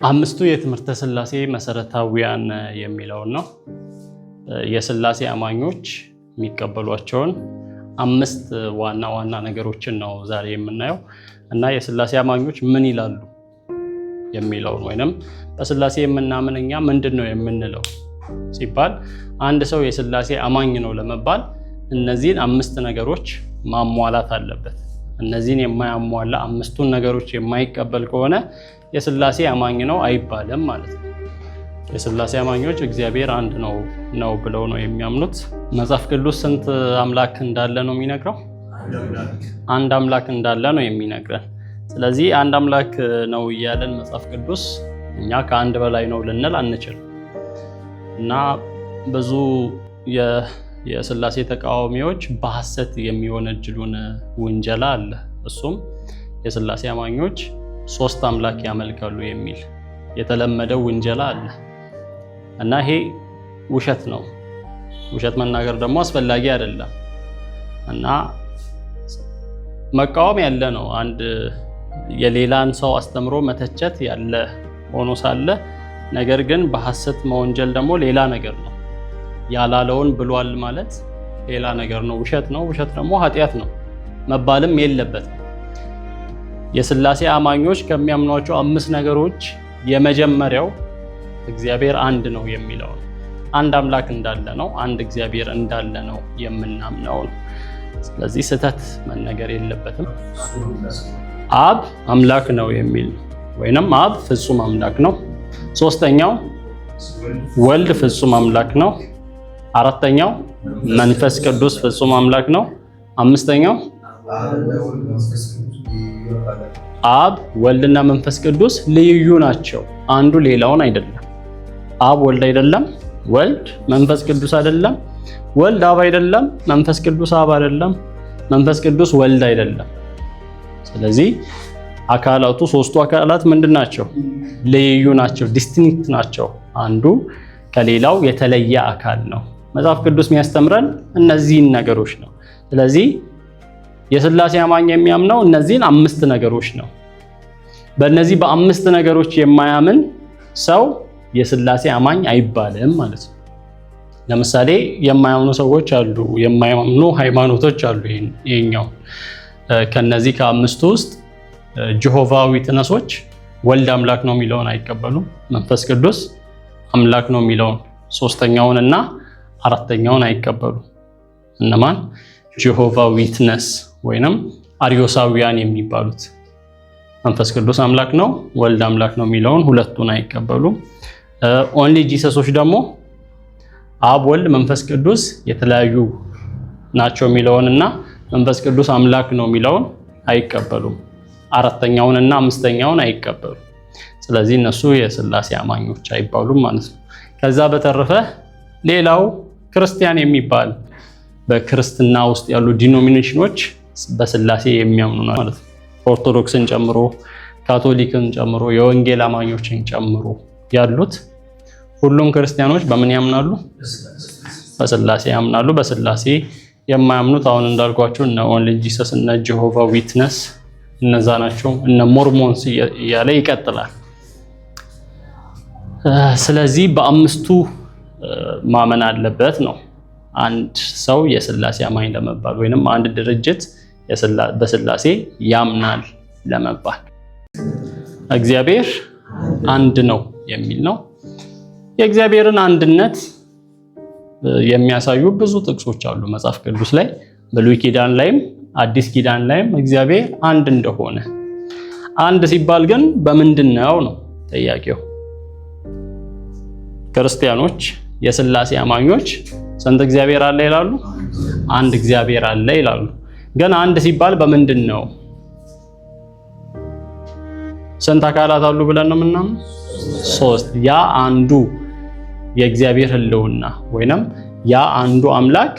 አምስቱ የትምህርተ ሥላሴ መሰረታዊያን የሚለው ነው። የሥላሴ አማኞች የሚቀበሏቸውን አምስት ዋና ዋና ነገሮችን ነው ዛሬ የምናየው እና የሥላሴ አማኞች ምን ይላሉ የሚለውን ወይንም በሥላሴ የምናምን እኛ ምንድነው የምንለው ሲባል አንድ ሰው የሥላሴ አማኝ ነው ለመባል እነዚህን አምስት ነገሮች ማሟላት አለበት። እነዚህን የማያሟላ አምስቱን ነገሮች የማይቀበል ከሆነ የሥላሴ አማኝ ነው አይባልም ማለት ነው። የሥላሴ አማኞች እግዚአብሔር አንድ ነው ብለው ነው የሚያምኑት። መጽሐፍ ቅዱስ ስንት አምላክ እንዳለ ነው የሚነግረው? አንድ አምላክ እንዳለ ነው የሚነግረን። ስለዚህ አንድ አምላክ ነው እያለን መጽሐፍ ቅዱስ እኛ ከአንድ በላይ ነው ልንል አንችልም እና ብዙ የሥላሴ ተቃዋሚዎች በሐሰት የሚወነጅሉን ውንጀላ አለ። እሱም የሥላሴ አማኞች ሶስት አምላክ ያመልካሉ የሚል የተለመደው ውንጀላ አለ እና ይሄ ውሸት ነው። ውሸት መናገር ደግሞ አስፈላጊ አይደለም እና መቃወም ያለ ነው። አንድ የሌላን ሰው አስተምሮ መተቸት ያለ ሆኖ ሳለ ነገር ግን በሐሰት መወንጀል ደግሞ ሌላ ነገር ነው። ያላለውን ብሏል ማለት ሌላ ነገር ነው፣ ውሸት ነው። ውሸት ደግሞ ኃጢአት ነው መባልም የለበትም። የሥላሴ አማኞች ከሚያምኗቸው አምስት ነገሮች የመጀመሪያው እግዚአብሔር አንድ ነው የሚለው ነው። አንድ አምላክ እንዳለ ነው፣ አንድ እግዚአብሔር እንዳለ ነው የምናምነው ነው። ስለዚህ ስህተት መነገር የለበትም። አብ አምላክ ነው የሚል ወይንም አብ ፍጹም አምላክ ነው። ሶስተኛው ወልድ ፍጹም አምላክ ነው። አራተኛው መንፈስ ቅዱስ ፍጹም አምላክ ነው። አምስተኛው አብ ወልድና መንፈስ ቅዱስ ልዩ ናቸው፣ አንዱ ሌላውን አይደለም። አብ ወልድ አይደለም፣ ወልድ መንፈስ ቅዱስ አይደለም፣ ወልድ አብ አይደለም፣ መንፈስ ቅዱስ አብ አይደለም፣ መንፈስ ቅዱስ ወልድ አይደለም። ስለዚህ አካላቱ ሶስቱ አካላት ምንድን ናቸው? ልዩ ናቸው፣ ዲስቲንክት ናቸው። አንዱ ከሌላው የተለየ አካል ነው። መጽሐፍ ቅዱስ የሚያስተምረን እነዚህን ነገሮች ነው። ስለዚህ የሥላሴ አማኝ የሚያምነው እነዚህን አምስት ነገሮች ነው። በእነዚህ በአምስት ነገሮች የማያምን ሰው የሥላሴ አማኝ አይባልም ማለት ነው። ለምሳሌ የማያምኑ ሰዎች አሉ፣ የማያምኑ ሃይማኖቶች አሉ። ይሄኛው ከነዚህ ከአምስቱ ውስጥ ጀሆቫ ዊትነሶች ወልድ አምላክ ነው የሚለውን አይቀበሉም። መንፈስ ቅዱስ አምላክ ነው የሚለውን ሶስተኛውን እና አራተኛውን አይቀበሉም። እነማን? ጀሆቫ ዊትነስ ወይንም አርዮሳውያን የሚባሉት። መንፈስ ቅዱስ አምላክ ነው፣ ወልድ አምላክ ነው የሚለውን ሁለቱን አይቀበሉም። ኦንሊ ጂሰሶች ደግሞ አብ፣ ወልድ፣ መንፈስ ቅዱስ የተለያዩ ናቸው የሚለውን እና መንፈስ ቅዱስ አምላክ ነው የሚለውን አይቀበሉም። አራተኛውን እና አምስተኛውን አይቀበሉም። ስለዚህ እነሱ የሥላሴ አማኞች አይባሉም ማለት ነው። ከዛ በተረፈ ሌላው ክርስቲያን የሚባል በክርስትና ውስጥ ያሉ ዲኖሚኔሽኖች በሥላሴ የሚያምኑ ነው ማለት ነው። ኦርቶዶክስን ጨምሮ ካቶሊክን ጨምሮ የወንጌል አማኞችን ጨምሮ ያሉት ሁሉም ክርስቲያኖች በምን ያምናሉ? በሥላሴ ያምናሉ። በሥላሴ የማያምኑት አሁን እንዳልኳቸው እነ ኦንሊ ጂሰስ እነ ጀሆቫ ዊትነስ እነዛ ናቸው። እነ ሞርሞንስ እያለ ይቀጥላል። ስለዚህ በአምስቱ ማመን አለበት ነው አንድ ሰው የሥላሴ አማኝ ለመባል ወይንም አንድ ድርጅት በሥላሴ ያምናል ለመባል። እግዚአብሔር አንድ ነው የሚል ነው። የእግዚአብሔርን አንድነት የሚያሳዩ ብዙ ጥቅሶች አሉ መጽሐፍ ቅዱስ ላይ። ብሉይ ኪዳን ላይም አዲስ ኪዳን ላይም እግዚአብሔር አንድ እንደሆነ። አንድ ሲባል ግን በምንድን ነው ነው ጥያቄው። ክርስቲያኖች የሥላሴ አማኞች ስንት እግዚአብሔር አለ ይላሉ? አንድ እግዚአብሔር አለ ይላሉ። ግን አንድ ሲባል በምንድን ነው? ስንት አካላት አሉ ብለን ነው የምናምነው? ሶስት። ያ አንዱ የእግዚአብሔር ሕልውና ወይንም ያ አንዱ አምላክ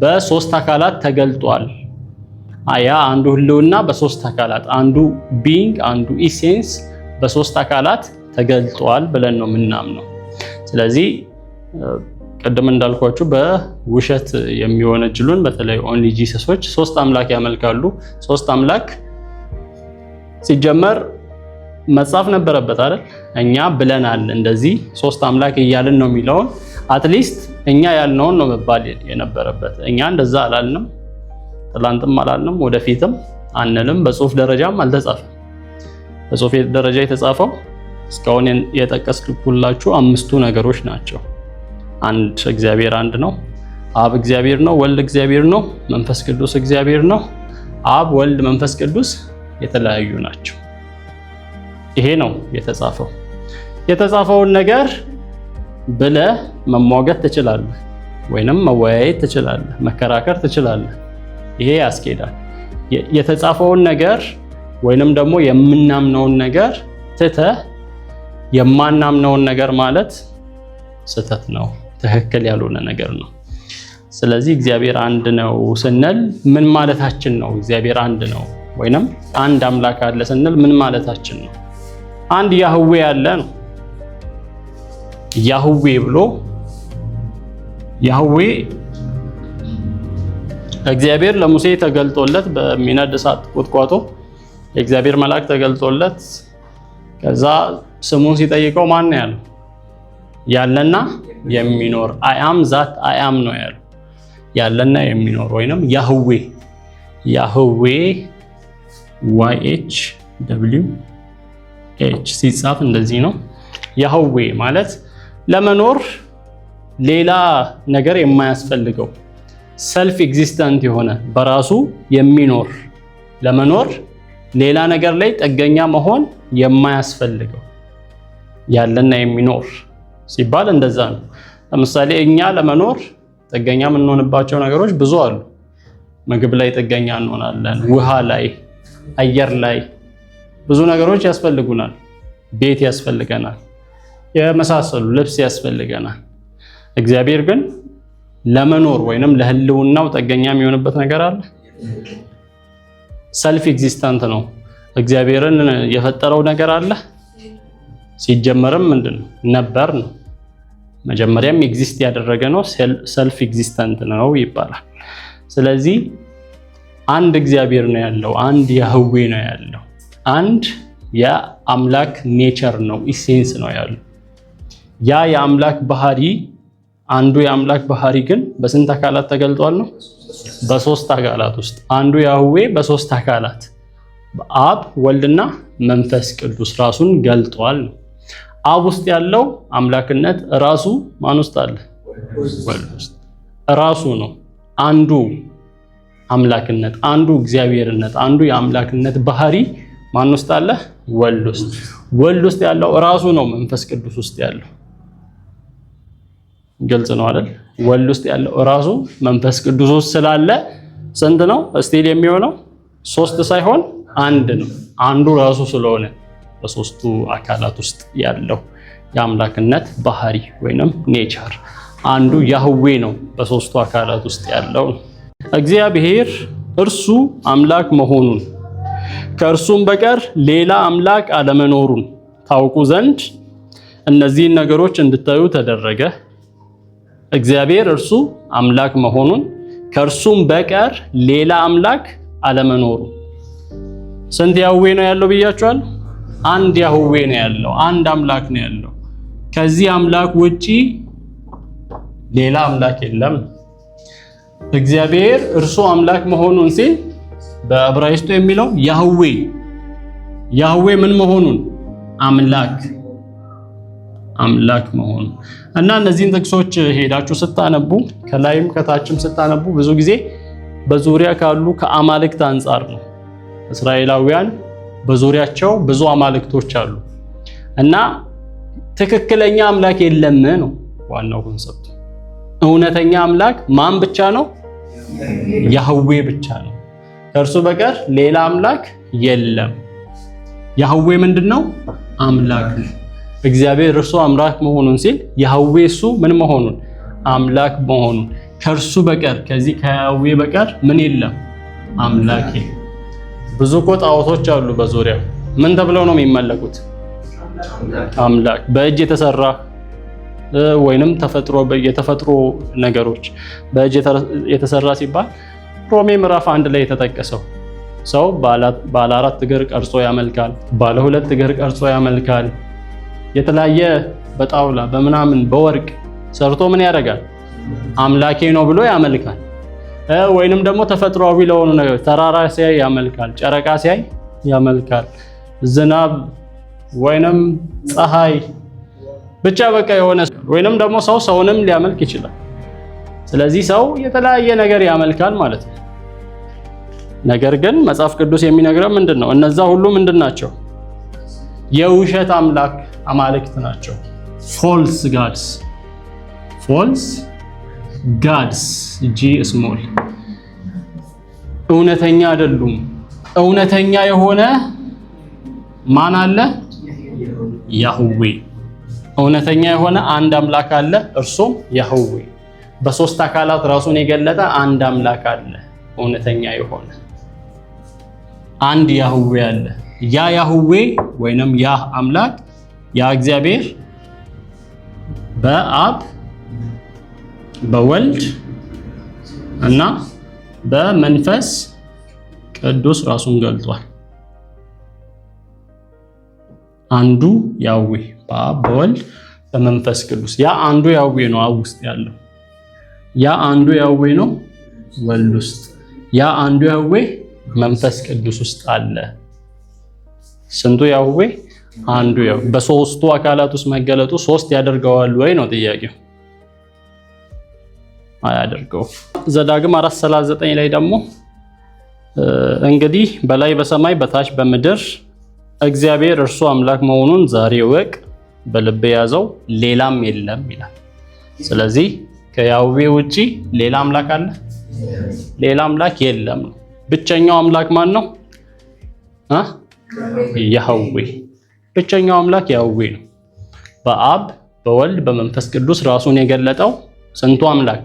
በሶስት አካላት ተገልጧል። ያ አንዱ ሕልውና በሶስት አካላት፣ አንዱ ቢንግ አንዱ ኢሴንስ በሶስት አካላት ተገልጧል ብለን ነው የምናምነው። ስለዚህ ቅድም እንዳልኳችሁ በውሸት የሚወነጅሉን በተለይ ኦንሊ ጂሰሶች ሶስት አምላክ ያመልካሉ። ሶስት አምላክ ሲጀመር መጻፍ ነበረበት አይደል? እኛ ብለናል እንደዚህ ሶስት አምላክ እያልን ነው የሚለውን አትሊስት እኛ ያልነውን ነው መባል የነበረበት። እኛ እንደዛ አላልንም፣ ትላንትም አላልንም፣ ወደፊትም አንልም። በጽሁፍ ደረጃም አልተጻፈም። በጽሁፍ ደረጃ የተጻፈው እስካሁን የጠቀስኩላችሁ 5ቱ ነገሮች ናቸው። አንድ እግዚአብሔር አንድ ነው። አብ እግዚአብሔር ነው፣ ወልድ እግዚአብሔር ነው፣ መንፈስ ቅዱስ እግዚአብሔር ነው። አብ፣ ወልድ፣ መንፈስ ቅዱስ የተለያዩ ናቸው። ይሄ ነው የተጻፈው። የተጻፈውን ነገር ብለህ መሟገት ትችላለህ፣ ወይንም መወያየት ትችላለህ፣ መከራከር ትችላለህ። ይሄ ያስኬዳል። የተጻፈውን ነገር ወይንም ደግሞ የምናምነውን ነገር ትተህ የማናምነውን ነገር ማለት ስህተት ነው፣ ትክክል ያልሆነ ነገር ነው። ስለዚህ እግዚአብሔር አንድ ነው ስንል ምን ማለታችን ነው? እግዚአብሔር አንድ ነው ወይንም አንድ አምላክ አለ ስንል ምን ማለታችን ነው? አንድ ያህዌ ያለ ነው። ያህዌ ብሎ ያህዌ እግዚአብሔር ለሙሴ ተገልጦለት በሚነድ እሳት ቁጥቋጦ የእግዚአብሔር መልአክ ተገልጦለት ከዛ ስሙን ሲጠይቀው ማን ነው ያለው? ያለና የሚኖር አያም ዛት አያም ነው ያለው። ያለና የሚኖር ወይንም ያህዌ ያህዌ YHWH ሲጻፍ እንደዚህ ነው። ያህዌ ማለት ለመኖር ሌላ ነገር የማያስፈልገው ሰልፍ ኤግዚስተንት የሆነ በራሱ የሚኖር ለመኖር ሌላ ነገር ላይ ጥገኛ መሆን የማያስፈልገው ያለና የሚኖር ሲባል እንደዛ ነው። ለምሳሌ እኛ ለመኖር ጥገኛ የምንሆንባቸው ነገሮች ብዙ አሉ። ምግብ ላይ ጥገኛ እንሆናለን፣ ውሃ ላይ፣ አየር ላይ ብዙ ነገሮች ያስፈልጉናል። ቤት ያስፈልገናል፣ የመሳሰሉ ልብስ ያስፈልገናል። እግዚአብሔር ግን ለመኖር ወይንም ለህልውናው ጥገኛ የሚሆንበት ነገር አለ? ሰልፍ ኤግዚስተንት ነው። እግዚአብሔርን የፈጠረው ነገር አለ? ሲጀመርም ምንድነው? ነበር ነው። መጀመሪያም ኤግዚስት ያደረገ ነው፣ ሰልፍ ኤግዚስተንት ነው ይባላል። ስለዚህ አንድ እግዚአብሔር ነው ያለው፣ አንድ ያህዌ ነው ያለው፣ አንድ የአምላክ ኔቸር ነው፣ ኢሴንስ ነው ያለው። ያ የአምላክ ባህሪ አንዱ የአምላክ ባህሪ ግን በስንት አካላት ተገልጧል ነው? በሶስት አካላት ውስጥ አንዱ ያህዌ በሶስት አካላት በአብ ወልድና መንፈስ ቅዱስ ራሱን ገልጧል ነው። አብ ውስጥ ያለው አምላክነት ራሱ ማን ውስጥ አለ? ወልድ ውስጥ ራሱ ነው። አንዱ አምላክነት፣ አንዱ እግዚአብሔርነት፣ አንዱ የአምላክነት ባህሪ ማን ውስጥ አለ? ወልድ ውስጥ። ወልድ ውስጥ ያለው ራሱ ነው መንፈስ ቅዱስ ውስጥ ያለው። ግልጽ ነው አይደል? ወልድ ውስጥ ያለው ራሱ መንፈስ ቅዱስ ውስጥ ስላለ ስንት ነው እስቲል የሚሆነው? ሶስት ሳይሆን አንድ ነው። አንዱ ራሱ ስለሆነ በሶስቱ አካላት ውስጥ ያለው የአምላክነት ባህሪ ወይንም ኔቸር አንዱ ያህዌ ነው። በሶስቱ አካላት ውስጥ ያለው እግዚአብሔር እርሱ አምላክ መሆኑን ከእርሱም በቀር ሌላ አምላክ አለመኖሩን ታውቁ ዘንድ እነዚህን ነገሮች እንድታዩ ተደረገ። እግዚአብሔር እርሱ አምላክ መሆኑን ከእርሱም በቀር ሌላ አምላክ አለመኖሩን። ስንት ያህዌ ነው ያለው ብያችኋል? አንድ ያህዌ ነው ያለው፣ አንድ አምላክ ነው ያለው። ከዚህ አምላክ ውጪ ሌላ አምላክ የለም። እግዚአብሔር እርሱ አምላክ መሆኑን ሲል በዕብራይስጡ የሚለው ያህዌ ምን መሆኑን? አምላክ መሆኑን እና እነዚህን ጥቅሶች ሄዳችሁ ስታነቡ ከላይም ከታችም ስታነቡ ብዙ ጊዜ በዙሪያ ካሉ ከአማልክት አንጻር ነው። እስራኤላውያን በዙሪያቸው ብዙ አማልክቶች አሉ እና ትክክለኛ አምላክ የለም ነው ዋናው ኮንሰፕት። እውነተኛ አምላክ ማን ብቻ ነው? ያህዌ ብቻ ነው። ከእርሱ በቀር ሌላ አምላክ የለም። ያህዌ ምንድነው? አምላክ ነው። እግዚአብሔር እርሱ አምላክ መሆኑን ሲል ያህዌ እሱ ምን መሆኑን? አምላክ መሆኑን። ከእርሱ በቀር ከዚህ ከያህዌ በቀር ምን የለም? አምላክ የለም። ብዙ እኮ ጣዖቶች አሉ በዙሪያው። ምን ተብለው ነው የሚመለኩት? አምላክ። በእጅ የተሰራ ወይንም የተፈጥሮ ነገሮች በእጅ የተሰራ ሲባል ሮሜ ምዕራፍ 1 ላይ የተጠቀሰው ሰው ባለ 4 እግር ቀርጾ ያመልካል፣ ባለ 2 እግር ቀርጾ ያመልካል። የተለያየ በጣውላ በምናምን በወርቅ ሰርቶ ምን ያደርጋል? አምላኬ ነው ብሎ ያመልካል። ወይንም ደግሞ ተፈጥሯዊ ለሆኑ ነገር ተራራ ሲያይ ያመልካል፣ ጨረቃ ሲያይ ያመልካል፣ ዝናብ ወይንም ፀሐይ ብቻ በቃ የሆነ ወይንም ደግሞ ሰውንም ሊያመልክ ይችላል። ስለዚህ ሰው የተለያየ ነገር ያመልካል ማለት ነው። ነገር ግን መጽሐፍ ቅዱስ የሚነግረን ምንድነው? እነዛ ሁሉ ምንድናቸው? የውሸት አማልክት ናቸው። ፎልስ ጋድስ ጂ ስሞል እውነተኛ አይደሉም። እውነተኛ የሆነ ማን አለ? ያህዌ። እውነተኛ የሆነ አንድ አምላክ አለ፣ እርሱም ያህዌ። በሶስት አካላት ራሱን የገለጠ አንድ አምላክ አለ፣ እውነተኛ የሆነ አንድ ያህዌ አለ። ያ ያህዌ ወይንም ያ አምላክ ያ እግዚአብሔር በአብ በወልድ እና በመንፈስ ቅዱስ ራሱን ገልጧል። አንዱ ያህዌ በአብ በወልድ በመንፈስ ቅዱስ። ያ አንዱ ያህዌ ነው አብ ውስጥ ያለው። ያ አንዱ ያህዌ ነው ወልድ ውስጥ። ያ አንዱ ያህዌ መንፈስ ቅዱስ ውስጥ አለ። ስንቱ ያህዌ? አንዱ ያህዌ። በሶስቱ አካላት ውስጥ መገለጡ ሶስት ያደርገዋል ወይ ነው ጥያቄው? አያደርገው። ዘዳግም 4:39 ላይ ደግሞ እንግዲህ በላይ በሰማይ በታች በምድር እግዚአብሔር እርሱ አምላክ መሆኑን ዛሬ ወቅ በልብ ያዘው ሌላም የለም ይላል። ስለዚህ ከያህዌ ውጪ ሌላ አምላክ አለ? ሌላ አምላክ የለም ነው። ብቸኛው አምላክ ማን ነው? ያህዌ። ብቸኛው አምላክ ያህዌ ነው። በአብ በወልድ በመንፈስ ቅዱስ ራሱን የገለጠው ስንቱ አምላክ?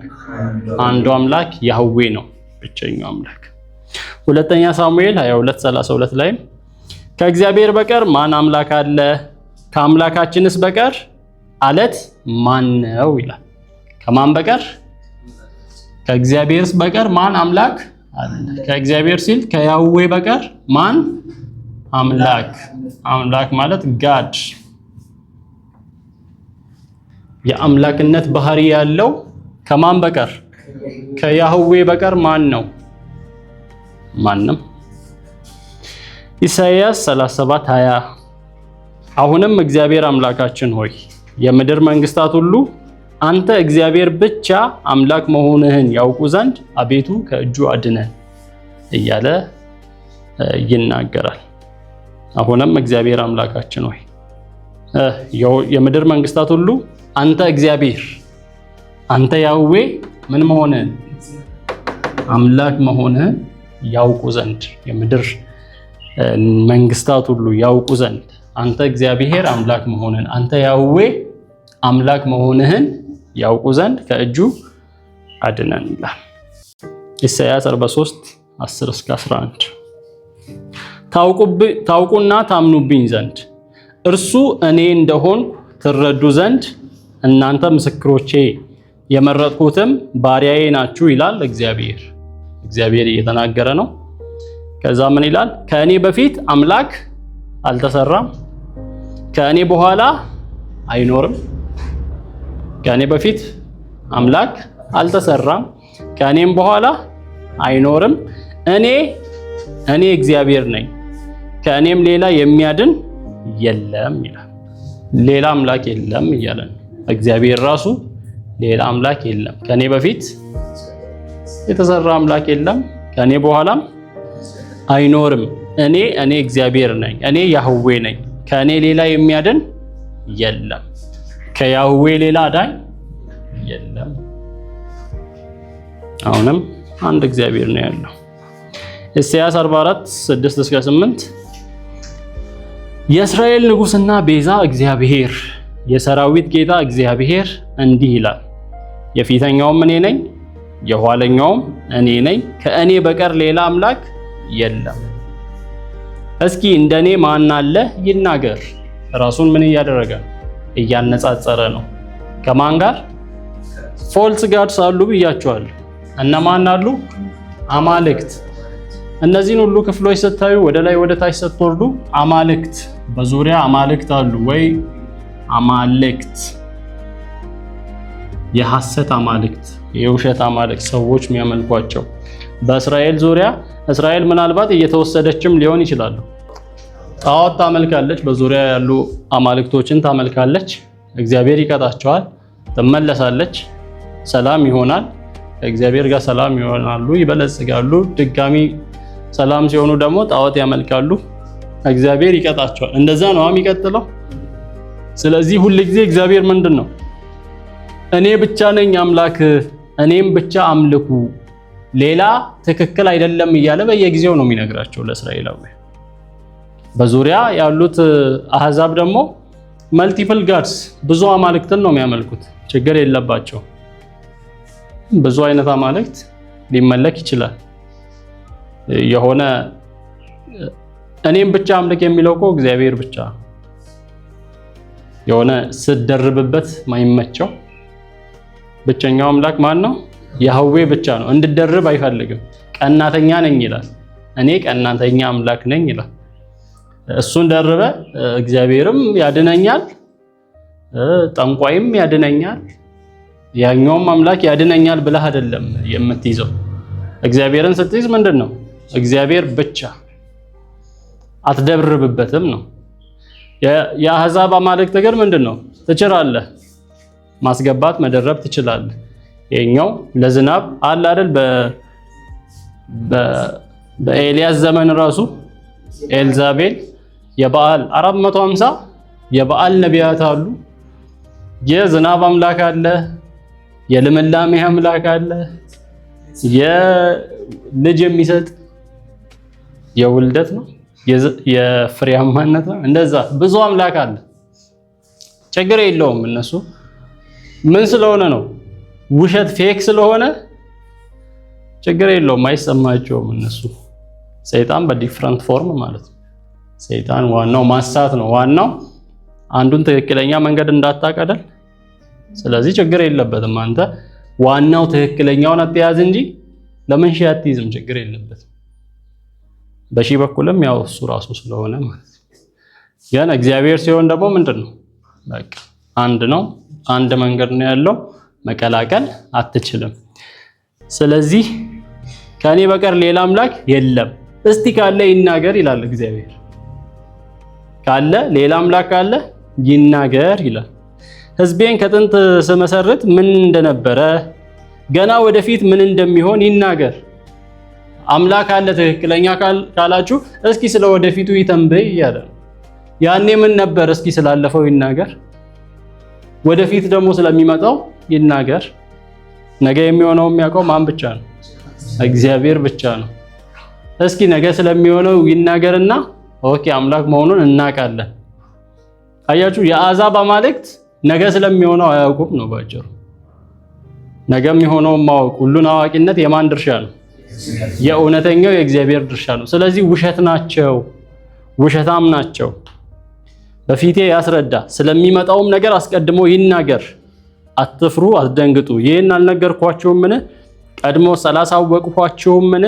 አንዱ አምላክ ያህዌ ነው፣ ብቸኛው አምላክ። ሁለተኛ ሳሙኤል 22:32 ላይ ከእግዚአብሔር በቀር ማን አምላክ አለ? ከአምላካችንስ በቀር አለት ማን ነው ይላል። ከማን በቀር? ከእግዚአብሔርስ በቀር ማን አምላክ አለ? ከእግዚአብሔር ሲል ከያህዌ በቀር ማን አምላክ? አምላክ ማለት ጋድ የአምላክነት ባህሪ ያለው ከማን በቀር? ከያህዌ በቀር ማን ነው? ማንም። ኢሳይያስ 37:20 አሁንም እግዚአብሔር አምላካችን ሆይ የምድር መንግስታት ሁሉ አንተ እግዚአብሔር ብቻ አምላክ መሆንህን ያውቁ ዘንድ አቤቱ ከእጁ አድነን እያለ ይናገራል። አሁንም እግዚአብሔር አምላካችን ሆይ የምድር መንግስታት ሁሉ አንተ እግዚአብሔር አንተ ያህዌ ምን መሆንህን አምላክ መሆንህን ያውቁ ዘንድ የምድር መንግስታት ሁሉ ያውቁ ዘንድ አንተ እግዚአብሔር አምላክ መሆንህን አንተ ያህዌ አምላክ መሆንህን ያውቁ ዘንድ ከእጁ አድነን ይላል። ኢሳይያስ 43:10-11 ታውቁና ታምኑብኝ ዘንድ እርሱ እኔ እንደሆንኩ ትረዱ ዘንድ እናንተ ምስክሮቼ የመረጥኩትም ባሪያዬ ናችሁ ይላል እግዚአብሔር። እግዚአብሔር እየተናገረ ነው። ከዛ ምን ይላል? ከእኔ በፊት አምላክ አልተሰራም፣ ከእኔ በኋላ አይኖርም። ከእኔ በፊት አምላክ አልተሰራም፣ ከእኔም በኋላ አይኖርም። እኔ እግዚአብሔር ነኝ፣ ከእኔም ሌላ የሚያድን የለም ይላል። ሌላ አምላክ የለም እያለ ነው እግዚአብሔር ራሱ። ሌላ አምላክ የለም፣ ከኔ በፊት የተሰራ አምላክ የለም፣ ከኔ በኋላም አይኖርም። እኔ እግዚአብሔር ነኝ፣ እኔ ያህዌ ነኝ፣ ከኔ ሌላ የሚያድን የለም፣ ከያህዌ ሌላ አዳኝ የለም። አሁንም አንድ እግዚአብሔር ነው ያለው። ኢሳይያስ 44:6-8 የእስራኤል ንጉሥና ቤዛ እግዚአብሔር የሰራዊት ጌታ እግዚአብሔር እንዲህ ይላል፣ የፊተኛውም እኔ ነኝ፣ የኋለኛውም እኔ ነኝ፣ ከእኔ በቀር ሌላ አምላክ የለም። እስኪ እንደኔ ማን አለ ይናገር። ራሱን ምን እያደረገ? እያነጻጸረ ነው። ከማን ጋር? ፎልስ ጋድስ አሉ ብያቸዋለሁ። እነማን አሉ? አማልክት። እነዚህን ሁሉ ክፍሎች ስታዩ ወደ ላይ ወደ ታች ስትወርዱ አማልክት፣ በዙሪያ አማልክት አሉ ወይ አማልክት፣ የሐሰት አማልክት፣ የውሸት አማልክት ሰዎች የሚያመልኳቸው በእስራኤል ዙሪያ። እስራኤል ምናልባት እየተወሰደችም ሊሆን ይችላል። ጣዖት ታመልካለች፣ በዙሪያ ያሉ አማልክቶችን ታመልካለች። እግዚአብሔር ይቀጣቸዋል፣ ትመለሳለች፣ ሰላም ይሆናል። ከእግዚአብሔር ጋር ሰላም ይሆናሉ፣ ይበለጽጋሉ። ድጋሚ ሰላም ሲሆኑ ደግሞ ጣዖት ያመልካሉ፣ እግዚአብሔር ይቀጣቸዋል። እንደዛ ነው የሚቀጥለው። ስለዚህ ሁል ጊዜ እግዚአብሔር ምንድነው? እኔ ብቻ ነኝ አምላክ፣ እኔም ብቻ አምልኩ፣ ሌላ ትክክል አይደለም እያለ በየጊዜው ነው የሚነግራቸው ለእስራኤላውያን። በዙሪያ ያሉት አህዛብ ደግሞ መልቲፕል ጋድስ ብዙ አማልክትን ነው የሚያመልኩት። ችግር የለባቸው። ብዙ አይነት አማልክት ሊመለክ ይችላል። የሆነ እኔም ብቻ አምልክ የሚለው እኮ እግዚአብሔር ብቻ የሆነ ስደርብበት ማይመቸው ብቸኛው አምላክ ማን ነው? ያህዌ ብቻ ነው። እንድደርብ አይፈልግም። ቀናተኛ ነኝ ይላል። እኔ ቀናተኛ አምላክ ነኝ ይላል። እሱን ደርበ እግዚአብሔርም ያድነኛል፣ ጠንቋይም ያድነኛል፣ ያኛውም አምላክ ያድነኛል ብለህ አይደለም የምትይዘው። እግዚአብሔርን ስትይዝ ምንድነው? እግዚአብሔር ብቻ፣ አትደርብበትም ነው። የአህዛብ አማልክት ነገር ምንድነው? ትችላለህ፣ ማስገባት መደረብ ትችላለህ። የኛው ለዝናብ አለ አይደል? በኤልያስ ዘመን ራሱ ኤልዛቤል የበዓል 450 የበዓል ነቢያት አሉ። የዝናብ አምላክ አለ፣ የልምላሜ አምላክ አለ፣ የልጅ የሚሰጥ የውልደት ነው የፍሬያማነት ነው። እንደዛ ብዙ አምላክ አለ። ችግር የለውም። እነሱ ምን ስለሆነ ነው? ውሸት ፌክ ስለሆነ ችግር የለውም፣ አይሰማቸውም። እነሱ ሰይጣን በዲፍረንት ፎርም ማለት ነው። ሰይጣን ዋናው ማሳት ነው። ዋናው አንዱን ትክክለኛ መንገድ እንዳታቀደል። ስለዚህ ችግር የለበትም። አንተ ዋናው ትክክለኛውን አትያዝ እንጂ ለምን ሺህ አትይዝም? ችግር የለበትም። በሺህ በኩልም ያው እሱ ራሱ ስለሆነ ማለት ነው። ግን እግዚአብሔር ሲሆን ደግሞ ምንድነው? በቃ አንድ ነው። አንድ መንገድ ነው ያለው። መቀላቀል አትችልም። ስለዚህ ከኔ በቀር ሌላ አምላክ የለም፣ እስቲ ካለ ይናገር ይላል እግዚአብሔር። ካለ ሌላ አምላክ ካለ ይናገር ይላል። ሕዝቤን ከጥንት ስመሰርት ምን እንደነበረ ገና ወደፊት ምን እንደሚሆን ይናገር። አምላክ አለ ትክክለኛ ካላችሁ እስኪ ስለ ወደፊቱ ይተንበይ እያለ ነው። ያኔ ምን ነበር? እስኪ ስላለፈው ይናገር። ወደፊት ደግሞ ስለሚመጣው ይናገር። ነገ የሚሆነው የሚያውቀው ማን ብቻ ነው? እግዚአብሔር ብቻ ነው። እስኪ ነገ ስለሚሆነው ይናገርና ኦኬ አምላክ መሆኑን እናውቃለን። አያችሁ፣ የአሕዛብ አማልክት ነገ ስለሚሆነው አያውቁም ነው ባጭሩ። ነገ የሚሆነውን ማወቅ፣ ሁሉን አዋቂነት የማን ድርሻ ነው? የእውነተኛው የእግዚአብሔር ድርሻ ነው። ስለዚህ ውሸት ናቸው፣ ውሸታም ናቸው። በፊቴ ያስረዳ፣ ስለሚመጣውም ነገር አስቀድሞ ይናገር። አትፍሩ፣ አትደንግጡ። ይህን አልነገርኳችሁምን? ቀድሞ አላሳወቅኳችሁምን?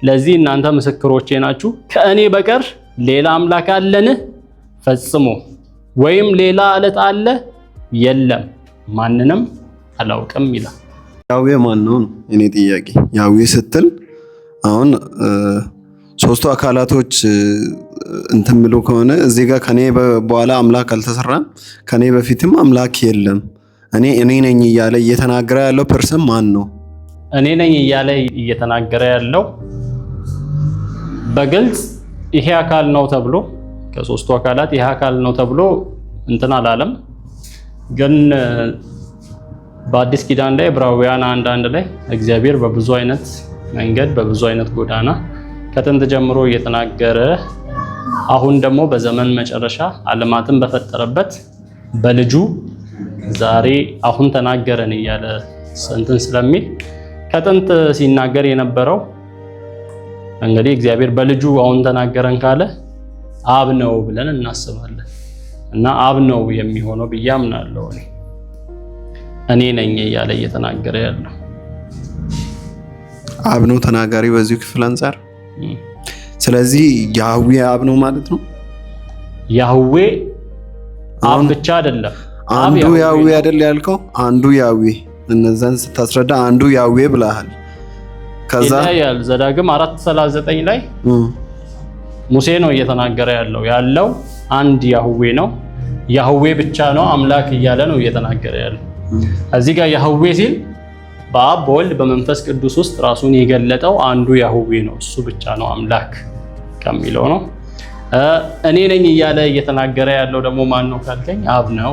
ለዚህ እናንተ ምስክሮቼ ናችሁ። ከእኔ በቀር ሌላ አምላክ አለን? ፈጽሞ ወይም ሌላ ዕለት አለ? የለም፣ ማንንም አላውቅም ይላል። ያዌ ማን ነው? እኔ ጥያቄ ያዌ ስትል አሁን ሶስቱ አካላቶች እንትን ብሎ ከሆነ እዚህ ጋር ከኔ በኋላ አምላክ አልተሰራም፣ ከኔ በፊትም አምላክ የለም፣ እኔ ነኝ እያለ እየተናገረ ያለው ፐርሰን ማን ነው? እኔ ነኝ እያለ እየተናገረ ያለው በግልጽ ይሄ አካል ነው ተብሎ ከሶስቱ አካላት ይሄ አካል ነው ተብሎ እንትን አላለም። ግን በአዲስ ኪዳን ላይ ዕብራውያን 1:1 ላይ እግዚአብሔር በብዙ አይነት መንገድ በብዙ አይነት ጎዳና ከጥንት ጀምሮ እየተናገረ አሁን ደግሞ በዘመን መጨረሻ ዓለማትን በፈጠረበት በልጁ ዛሬ አሁን ተናገረን እያለ እንትን ስለሚል ከጥንት ሲናገር የነበረው እንግዲህ እግዚአብሔር በልጁ አሁን ተናገረን ካለ አብ ነው ብለን እናስባለን። እና አብ ነው የሚሆነው ብዬ አምናለሁ። እኔ ነኝ እያለ እየተናገረ ያለው አብ ነው ተናጋሪ በዚህ ክፍል አንፃር ስለዚህ ያህዌ አብ ነው ማለት ነው። ያህዌ አብ ብቻ አይደለም። አንዱ ያህዌ አይደል ያልከው? አንዱ ያህዌ እነዛን ስታስረዳ አንዱ ያህዌ ብለሃል። ከዛ ያል ዘዳግም 4:39 ላይ ሙሴ ነው እየተናገረ ያለው አንድ ያህዌ ነው። ያህዌ ብቻ ነው አምላክ እያለ ነው እየተናገረ ያለው። እዚህ ጋር ያህዌ ሲል በአብ በወልድ በመንፈስ ቅዱስ ውስጥ ራሱን የገለጠው አንዱ ያህዌ ነው። እሱ ብቻ ነው አምላክ ከሚለው ነው። እኔ ነኝ እያለ እየተናገረ ያለው ደግሞ ማን ነው ካልከኝ አብ ነው።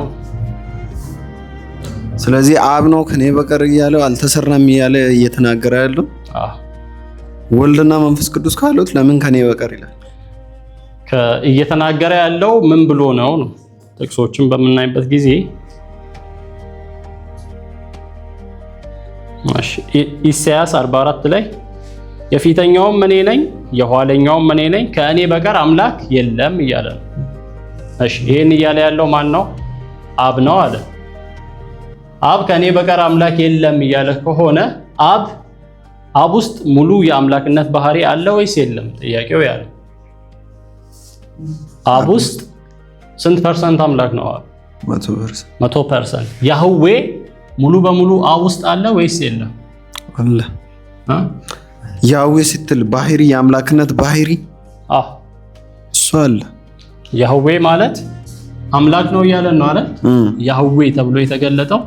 ስለዚህ አብ ነው ከኔ በቀር እያለው አልተሰራም እያለ እየተናገረ ያለው። ወልድና መንፈስ ቅዱስ ካሉት ለምን ከኔ በቀር ይላል? እየተናገረ ያለው ምን ብሎ ነው? ጥቅሶችን በምናይበት ጊዜ ኢሳይያስ 44 ላይ የፊተኛውም እኔ ነኝ የኋለኛውም እኔ ነኝ ከእኔ በቀር አምላክ የለም እያለ ነው። እሺ ይሄን እያለ ያለው ማን ነው? አብ ነው አለ። አብ ከእኔ በቀር አምላክ የለም እያለ ከሆነ አብ ውስጥ ሙሉ የአምላክነት ባህሪ አለ ወይስ የለም? ጥያቄው ያለ አብ ውስጥ ስንት ፐርሰንት አምላክ ነው? 100%። ያህዌ ሙሉ በሙሉ አብ ውስጥ አለ ወይስ የለም? አለ። ያህዌ ስትል ባህሪ የአምላክነት ባህሪ እሱ አለ። ያህዌ ማለት አምላክ ነው እያለን ነው አይደል? ያህዌ ተብሎ የተገለጠው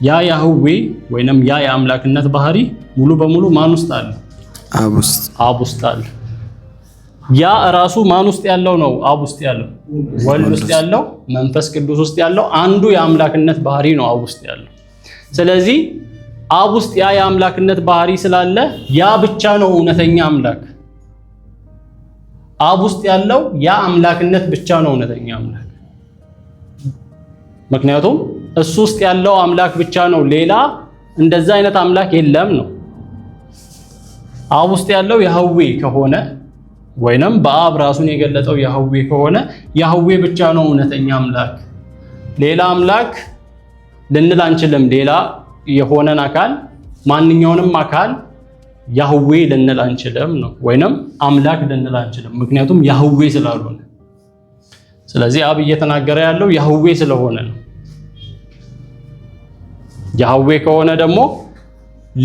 ያ ያህዌ ወይንም ያ የአምላክነት ባህሪ ሙሉ በሙሉ ማን ውስጥ አለ? አብ ውስጥ አለ። ያ ራሱ ማን ውስጥ ያለው ነው? አብ ውስጥ ያለው፣ ወልድ ውስጥ ያለው፣ መንፈስ ቅዱስ ውስጥ ያለው አንዱ የአምላክነት ባህሪ ነው አብ ውስጥ ያለው። ስለዚህ አብ ውስጥ ያ የአምላክነት ባህሪ ስላለ ያ ብቻ ነው እውነተኛ አምላክ። አብ ውስጥ ያለው ያ አምላክነት ብቻ ነው እውነተኛ አምላክ። ምክንያቱም እሱ ውስጥ ያለው አምላክ ብቻ ነው፣ ሌላ እንደዛ አይነት አምላክ የለም ነው። አብ ውስጥ ያለው ያህዌ ከሆነ ወይንም በአብ ራሱን የገለጠው ያህዌ ከሆነ ያህዌ ብቻ ነው እውነተኛ አምላክ። ሌላ አምላክ ልንል አንችልም። ሌላ የሆነን አካል ማንኛውንም አካል ያህዌ ልንል አንችልም ነው፣ ወይንም አምላክ ልንል አንችልም፣ ምክንያቱም ያህዌ ስላልሆነ። ስለዚህ አብ እየተናገረ ያለው ያህዌ ስለሆነ ነው። ያህዌ ከሆነ ደግሞ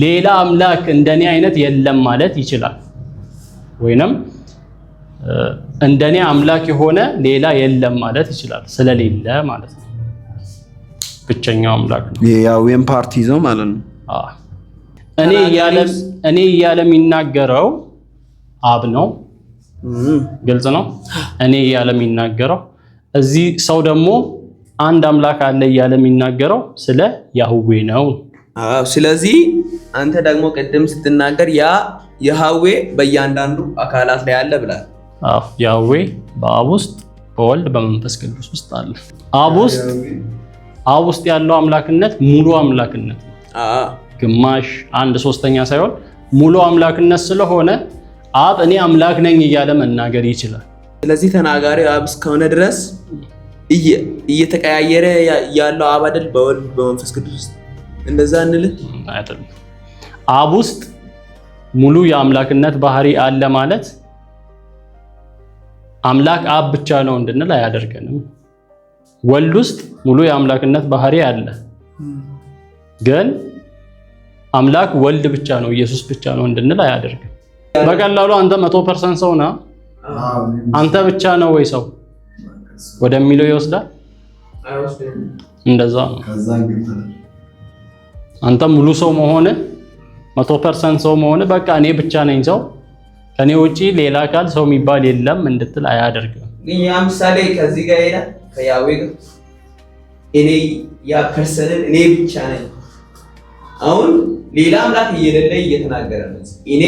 ሌላ አምላክ እንደኔ አይነት የለም ማለት ይችላል፣ ወይንም እንደኔ አምላክ የሆነ ሌላ የለም ማለት ይችላል። ስለሌለ ማለት ነው። ብቸኛው አምላክ ነው። የያህዌን ፓርቲ ይዘው ማለት ነው። እኔ እያለ የሚናገረው አብ ነው። ግልጽ ነው። እኔ እያለ የሚናገረው እዚህ ሰው ደግሞ አንድ አምላክ አለ እያለ የሚናገረው ስለ ያህዌ ነው። ስለዚህ አንተ ደግሞ ቅድም ስትናገር ያ ያህዌ በእያንዳንዱ አካላት ላይ አለ ብላል። ያህዌ በአብ ውስጥ በወልድ በመንፈስ ቅዱስ ውስጥ አለ። አብ ውስጥ ያለው አምላክነት ሙሉ አምላክነት ነው። ግማሽ 1/3 ሳይሆን ሙሉ አምላክነት ስለሆነ አብ እኔ አምላክ ነኝ እያለ መናገር ይችላል። ስለዚህ ተናጋሪ አብ እስከሆነ ድረስ እየተቀያየረ ያለው አብ አይደል? በወልድ በመንፈስ ቅዱስ ውስጥ እንደዛ እንልህ አይደለም። አብ ውስጥ ሙሉ የአምላክነት ባህሪ አለ ማለት አምላክ አብ ብቻ ነው እንድንል አያደርገንም። ወልድ ውስጥ ሙሉ የአምላክነት ባህሪ አለ፣ ግን አምላክ ወልድ ብቻ ነው ኢየሱስ ብቻ ነው እንድንል አያደርግም። በቀላሉ አንተ 100% ሰው ነህ፣ አንተ ብቻ ነው ወይ ሰው ወደሚለው ይወስዳል። እንደዛ ነው። አንተ ሙሉ ሰው መሆን 100% ሰው መሆን በቃ እኔ ብቻ ነኝ ሰው ከኔ ውጪ ሌላ አካል ሰው የሚባል የለም እንድትል አያደርግም። ግን ያ ምሳሌ ከዚህ ጋር ሄዳ ከያህዌ ጋር እኔ ያ ፐርሰንን እኔ ብቻ ነኝ አሁን ሌላ አምላክ እየሌለ እየተናገረ ነው። እኔ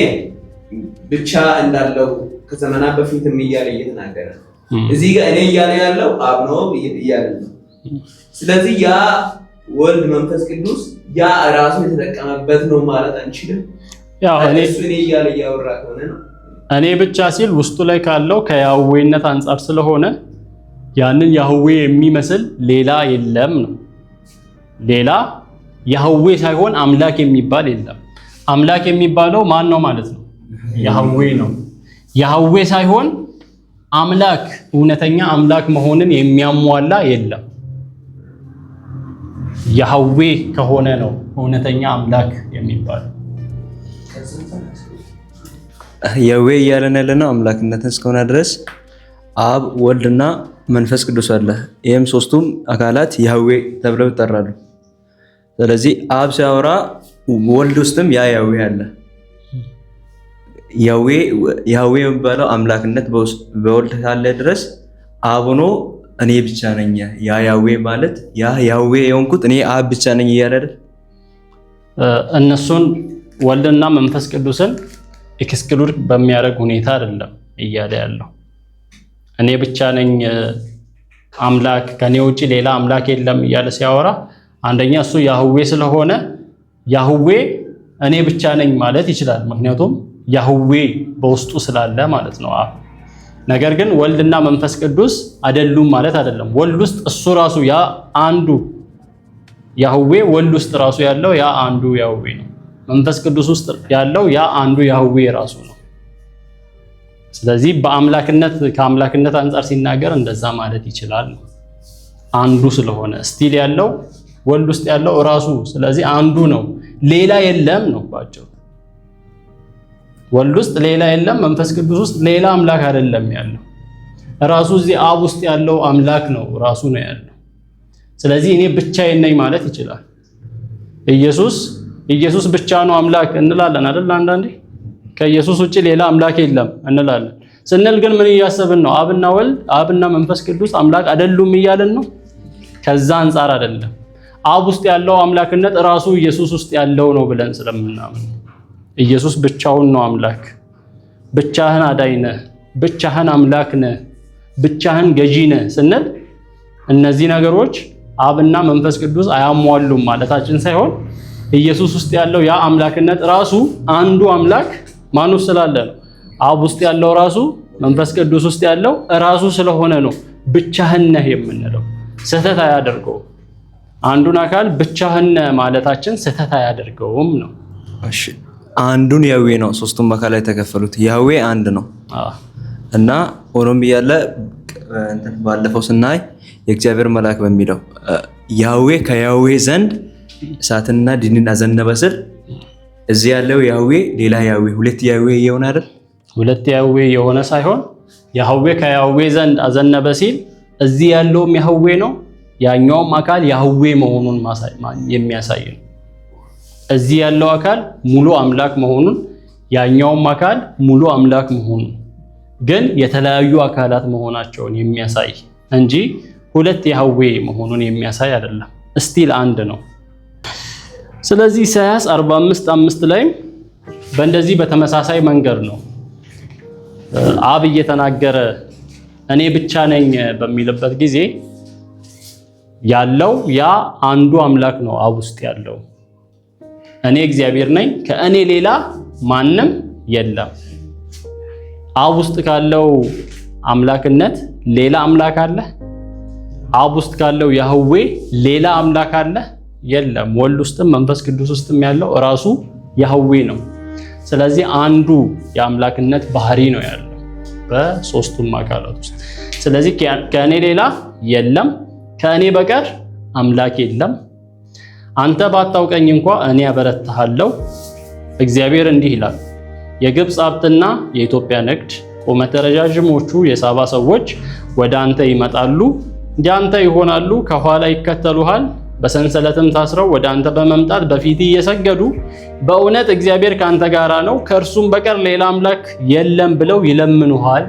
ብቻ እንዳለው ከዘመናት በፊትም እያለ እየተናገረ ነው። እዚህ ጋር እኔ እያለ ያለው አብ ነው እያለ ነው። ስለዚህ ያ ወልድ መንፈስ ቅዱስ ያ ራሱ የተጠቀመበት ነው ማለት አንችልም። ያው እኔ እያለ እያወራ ከሆነ ነው እኔ ብቻ ሲል ውስጡ ላይ ካለው ከያህዌነት አንጻር ስለሆነ ያንን ያህዌ የሚመስል ሌላ የለም ነው። ሌላ ያህዌ ሳይሆን አምላክ የሚባል የለም። አምላክ የሚባለው ማን ነው ማለት ነው? ያህዌ ነው። ያህዌ ሳይሆን አምላክ እውነተኛ አምላክ መሆንን የሚያሟላ የለም። ያህዌ ከሆነ ነው እውነተኛ አምላክ የሚባለው። ያህዌ እያለን ያለነው አምላክነትን እስከሆነ ድረስ አብ ወልድና መንፈስ ቅዱስ አለ። ይህም ሶስቱም አካላት ያህዌ ተብለው ይጠራሉ። ስለዚህ አብ ሲያወራ ወልድ ውስጥም ያ ያህዌ አለ። ያህዌ የሚባለው አምላክነት በወልድ ካለ ድረስ አብ ሆኖ እኔ ብቻ ነኝ ያ ያህዌ ማለት ያ ያህዌ የሆንኩት እኔ አብ ብቻ ነኝ እያለ አይደል? እነሱን ወልድና መንፈስ ቅዱስን ኤክስክሉድ በሚያደርግ ሁኔታ አይደለም እያለ ያለው። እኔ ብቻ ነኝ አምላክ ከኔ ውጪ ሌላ አምላክ የለም እያለ ሲያወራ አንደኛ እሱ ያህዌ ስለሆነ ያህዌ እኔ ብቻ ነኝ ማለት ይችላል። ምክንያቱም ያህዌ በውስጡ ስላለ ማለት ነው። ነገር ግን ወልድና መንፈስ ቅዱስ አይደሉም ማለት አይደለም። ወልድ ውስጥ እሱ ራሱ ያ አንዱ ያህዌ ወልድ ውስጥ ራሱ ያለው ያ አንዱ ያህዌ ነው። መንፈስ ቅዱስ ውስጥ ያለው ያ አንዱ ያህዌ ራሱ ነው። ስለዚህ በአምላክነት ከአምላክነት አንፃር ሲናገር እንደዛ ማለት ይችላል። አንዱ ስለሆነ ስቲል ያለው ወልድ ውስጥ ያለው ራሱ ስለዚህ አንዱ ነው፣ ሌላ የለም ነው ባጭሩ። ወልድ ውስጥ ሌላ የለም፣ መንፈስ ቅዱስ ውስጥ ሌላ አምላክ አይደለም ያለው። ራሱ እዚህ አብ ውስጥ ያለው አምላክ ነው ራሱ ነው ያለው። ስለዚህ እኔ ብቻዬን ነኝ ማለት ይችላል። ኢየሱስ ብቻ ነው አምላክ እንላለን አይደል? አንዳንዴ ከኢየሱስ ውጪ ሌላ አምላክ የለም እንላለን። ስንል ግን ምን እያሰብን ነው? አብና ወልድ አብና መንፈስ ቅዱስ አምላክ አይደሉም እያለን ነው። ከዛ አንፃር አይደለም። አብ ውስጥ ያለው አምላክነት ራሱ ኢየሱስ ውስጥ ያለው ነው ብለን ስለምናምን ኢየሱስ ብቻውን ነው አምላክ። ብቻህን አዳኝ ነህ፣ ብቻህን አምላክ ነህ፣ ብቻህን ገዢ ነህ ስንል እነዚህ ነገሮች አብና መንፈስ ቅዱስ አያሟሉም ማለታችን ሳይሆን ኢየሱስ ውስጥ ያለው ያ አምላክነት ራሱ አንዱ አምላክ ማን ውስጥ ስላለ ነው። አብ ውስጥ ያለው ራሱ መንፈስ ቅዱስ ውስጥ ያለው ራሱ ስለሆነ ነው ብቻህን ነህ የምንለው። ስህተት አያደርገውም። አንዱን አካል ብቻህን ነህ ማለታችን ስህተት አያደርገውም ነው። እሺ አንዱን ያህዌ ነው ሶስቱም አካል ላይ ተከፈሉት። ያህዌ አንድ ነው እና ሆኖም እያለ ባለፈው ስናይ የእግዚአብሔር መልአክ በሚለው ያህዌ ከያህዌ ዘንድ እሳትና ዲንን አዘነበ ስል እዚህ ያለው ያህዌ ሌላ ያህዌ ሁለት ያህዌ የሆነ አይደል? ሁለት ያህዌ የሆነ ሳይሆን ያህዌ ከያህዌ ዘንድ አዘነበ ሲል እዚህ ያለውም ያህዌ ነው፣ ያኛውም አካል ያህዌ መሆኑን የሚያሳይ ነው። እዚህ ያለው አካል ሙሉ አምላክ መሆኑን፣ ያኛውም አካል ሙሉ አምላክ መሆኑን ግን የተለያዩ አካላት መሆናቸውን የሚያሳይ እንጂ ሁለት ያህዌ መሆኑን የሚያሳይ አይደለም። ስቲል አንድ ነው። ስለዚህ ኢሳይያስ 45:5 ላይ በእንደዚህ በተመሳሳይ መንገድ ነው አብ እየተናገረ እኔ ብቻ ነኝ በሚልበት ጊዜ ያለው ያ አንዱ አምላክ ነው አብ ውስጥ ያለው። እኔ እግዚአብሔር ነኝ፣ ከእኔ ሌላ ማንም የለም። አብ ውስጥ ካለው አምላክነት ሌላ አምላክ አለ? አብ ውስጥ ካለው ያህዌ ሌላ አምላክ አለ? የለም። ወልድ ውስጥም መንፈስ ቅዱስ ውስጥም ያለው ራሱ ያህዌ ነው። ስለዚህ አንዱ የአምላክነት ባህሪ ነው ያለው በሶስቱም አካላት ውስጥ። ስለዚህ ከእኔ ሌላ የለም፣ ከእኔ በቀር አምላክ የለም። አንተ ባታውቀኝ እንኳ እኔ አበረታሃለሁ። እግዚአብሔር እንዲህ ይላል፣ የግብፅ ሀብትና የኢትዮጵያ ንግድ ቁመተ ረዣዥሞቹ የሳባ ሰዎች ወደ አንተ ይመጣሉ፣ ያንተ ይሆናሉ፣ ከኋላ ይከተሉሃል። በሰንሰለትም ታስረው ወደ አንተ በመምጣት በፊት እየሰገዱ በእውነት እግዚአብሔር ካንተ ጋራ ነው፣ ከእርሱም በቀር ሌላ አምላክ የለም ብለው ይለምኑሃል።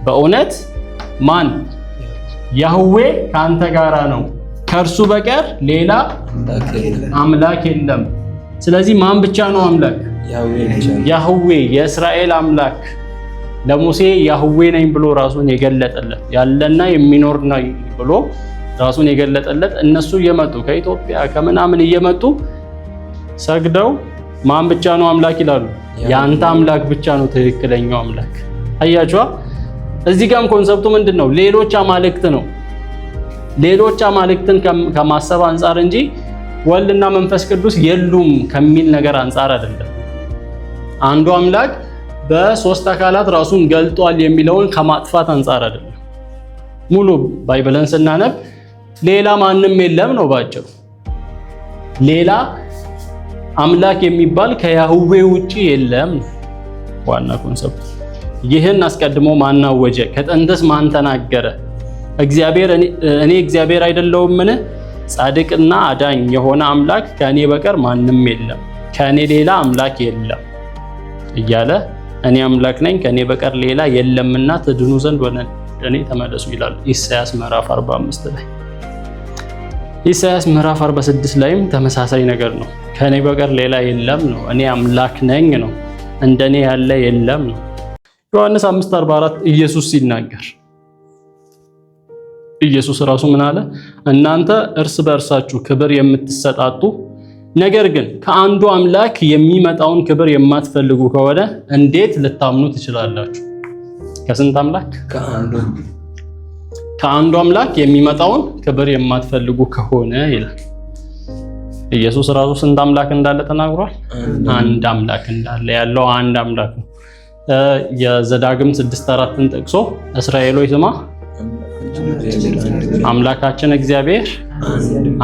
በእውነት ማን? ያህዌ ካንተ ጋራ ነው፣ ከእርሱ በቀር ሌላ አምላክ የለም። ስለዚህ ማን ብቻ ነው አምላክ? ያህዌ፣ የእስራኤል አምላክ። ለሙሴ ያህዌ ነኝ ብሎ ራሱን የገለጠለት ያለና የሚኖር ነው ብሎ ራሱን የገለጠለት እነሱ እየመጡ ከኢትዮጵያ ከምናምን እየመጡ ሰግደው ማን ብቻ ነው አምላክ ይላሉ? ያንተ አምላክ ብቻ ነው ትክክለኛው አምላክ። አያችኋ? እዚህ ጋርም ኮንሰፕቱ ምንድነው? ሌሎች አማልክት ነው። ሌሎች አማልክትን ከማሰብ አንፃር እንጂ ወልድና መንፈስ ቅዱስ የሉም ከሚል ነገር አንፃር አይደለም። አንዱ አምላክ በሶስት አካላት ራሱን ገልጧል የሚለውን ከማጥፋት አንጻር አይደለም። ሙሉ ባይብልን ስናነብ ሌላ ማንም የለም ነው ባጭሩ። ሌላ አምላክ የሚባል ከያህዌ ውጪ የለም ነው ዋና ኮንሰፕት። ይህን አስቀድሞ ማን አወጀ? ከጥንትስ ማን ተናገረ? እግዚአብሔር እኔ እግዚአብሔር አይደለሁምን? ጻድቅና አዳኝ የሆነ አምላክ ከእኔ በቀር ማንም የለም፣ ከእኔ ሌላ አምላክ የለም እያለ እኔ አምላክ ነኝ ከእኔ በቀር ሌላ የለምና ትድኑ ዘንድ ወደ እኔ ተመለሱ ይላል ኢሳይያስ ምዕራፍ 45 ላይ። ኢሳይያስ ምዕራፍ 46 ላይም ተመሳሳይ ነገር ነው። ከእኔ በቀር ሌላ የለም ነው። እኔ አምላክ ነኝ ነው። እንደኔ ያለ የለም ነው። ዮሐንስ 5:44 ኢየሱስ ሲናገር ኢየሱስ ራሱ ምን አለ? እናንተ እርስ በእርሳችሁ ክብር የምትሰጣጡ ነገር ግን ከአንዱ አምላክ የሚመጣውን ክብር የማትፈልጉ ከሆነ እንዴት ልታምኑ ትችላላችሁ? ከስንት አምላክ? ከአንዱ አምላክ የሚመጣውን ክብር የማትፈልጉ ከሆነ ይላል። ኢየሱስ ራሱ ስንት አምላክ እንዳለ ተናግሯል። አንድ አምላክ እንዳለ ያለው አንድ አምላክ ነው። የዘዳግም 6:4ን ጠቅሶ እስራኤሎች ስማ አምላካችን እግዚአብሔር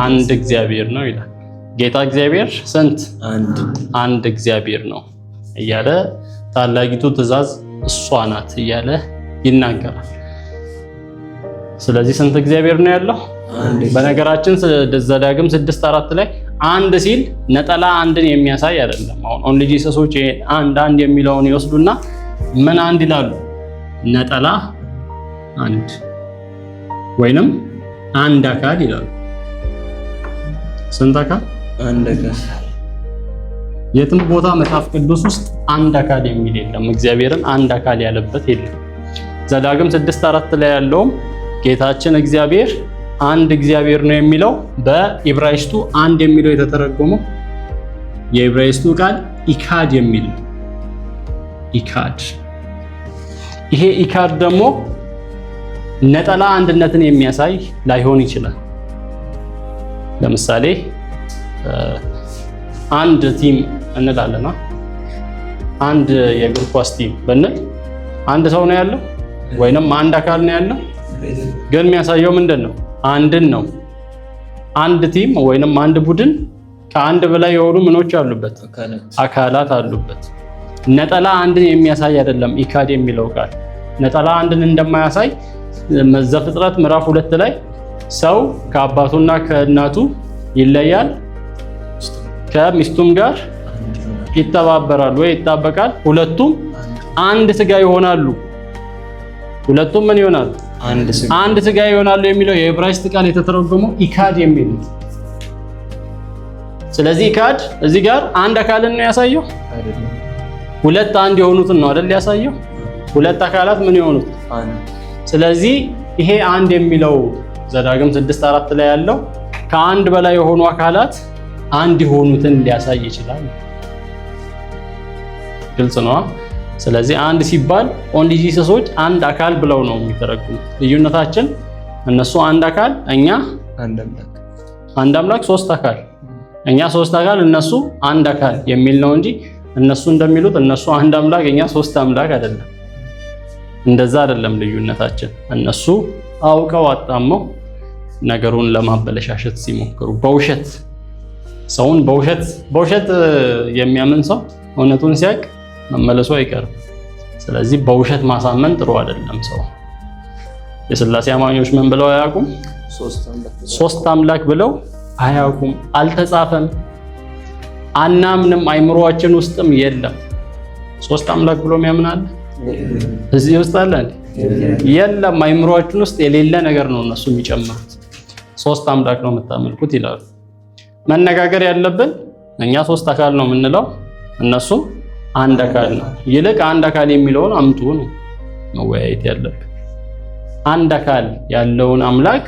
አንድ እግዚአብሔር ነው ይላል። ጌታ እግዚአብሔር ስንት? አንድ እግዚአብሔር ነው እያለ ታላቂቱ ትእዛዝ እሷ ናት እያለ ይናገራል። ስለዚህ ስንት እግዚአብሔር ነው ያለው? በነገራችን ዘዳግም 6:4 ላይ አንድ ሲል ነጠላ አንድን የሚያሳይ አይደለም። አሁን ኦንሊ ጂሰሶች አንድ የሚለውን ይወስዱና ምን አንድ ይላሉ? ነጠላ አንድ ወይንም አንድ አካል ይላሉ። ስንት አካል? አንድ አካል። የትም ቦታ መጽሐፍ ቅዱስ ውስጥ አንድ አካል የሚል የለም። እግዚአብሔርን አንድ አካል ያለበት የለም። ዘዳግም 6:4 ላይ ያለውም ጌታችን እግዚአብሔር አንድ እግዚአብሔር ነው የሚለው በዕብራይስጡ አንድ የሚለው የተተረጎመው የዕብራይስጡ ቃል ኢካድ የሚል ኢካድ። ይሄ ኢካድ ደግሞ ነጠላ አንድነትን የሚያሳይ ላይሆን ይችላል። ለምሳሌ አንድ ቲም እንላለና አንድ የእግር ኳስ ቲም ብንል አንድ ሰው ነው ያለው ወይንም አንድ አካል ነው ያለው? ግን የሚያሳየው ምንድን ነው? አንድን ነው። አንድ ቲም ወይንም አንድ ቡድን ከአንድ በላይ የሆኑ ምኖች አሉበት፣ አካላት አሉበት። ነጠላ አንድን የሚያሳይ አይደለም። ኢካድ የሚለው ቃል ነጠላ አንድን እንደማያሳይ ዘፍጥረት ምዕራፍ 2 ላይ ሰው ከአባቱና ከእናቱ ይለያል፣ ከሚስቱም ጋር ይተባበራል ወይ ይጣበቃል፣ ሁለቱም አንድ ስጋ ይሆናሉ። ሁለቱም ምን ይሆናሉ? አንድ ስጋ ይሆናሉ የሚለው የዕብራይስጥ ቃል የተተረጎመው ኢካድ የሚል ነው። ስለዚህ ኢካድ እዚህ ጋር አንድ አካልን ነው ያሳየው? ሁለት አንድ የሆኑትን ነው አይደል ያሳየው? ሁለት አካላት ምን የሆኑት? ስለዚህ ይሄ አንድ የሚለው ዘዳግም 6:4 ላይ ያለው ከአንድ በላይ የሆኑ አካላት አንድ የሆኑትን ሊያሳይ ይችላል። ግልጽ ነው። ስለዚህ አንድ ሲባል ኦንሊ ጂሰሶች አንድ አካል ብለው ነው የሚተረጉሙት። ልዩነታችን እነሱ አንድ አካል፣ እኛ አንድ አምላክ ሶስት አካል፣ እኛ ሶስት አካል እነሱ አንድ አካል የሚል ነው እንጂ እነሱ እንደሚሉት እነሱ አንድ አምላክ እኛ ሶስት አምላክ አይደለም። እንደዛ አይደለም ልዩነታችን። እነሱ አውቀው አጣመው ነገሩን ለማበለሻሸት ሲሞክሩ በውሸት ሰውን በውሸት የሚያምን ሰው እውነቱን ሲያውቅ መመለሱ አይቀርም። ስለዚህ በውሸት ማሳመን ጥሩ አይደለም። ሰው የሥላሴ አማኞች ምን ብለው አያውቁም? ሶስት አምላክ ብለው አያውቁም። አልተጻፈም፣ አናምንም፣ አይምሮአችን ውስጥም የለም። ሶስት አምላክ ብሎ የሚያምናል እዚህ ውስጥ አለ እንዴ? የለም። አይምሮአችን ውስጥ የሌለ ነገር ነው እነሱ የሚጨምሩት። ሶስት አምላክ ነው የምታመልኩት ይላሉ። መነጋገር ያለብን እኛ ሶስት አካል ነው የምንለው፣ እነሱ አንድ አካል ነው። ይልቅ አንድ አካል የሚለውን አምጡ ነው መወያየት ያለብን። አንድ አካል ያለውን አምላክ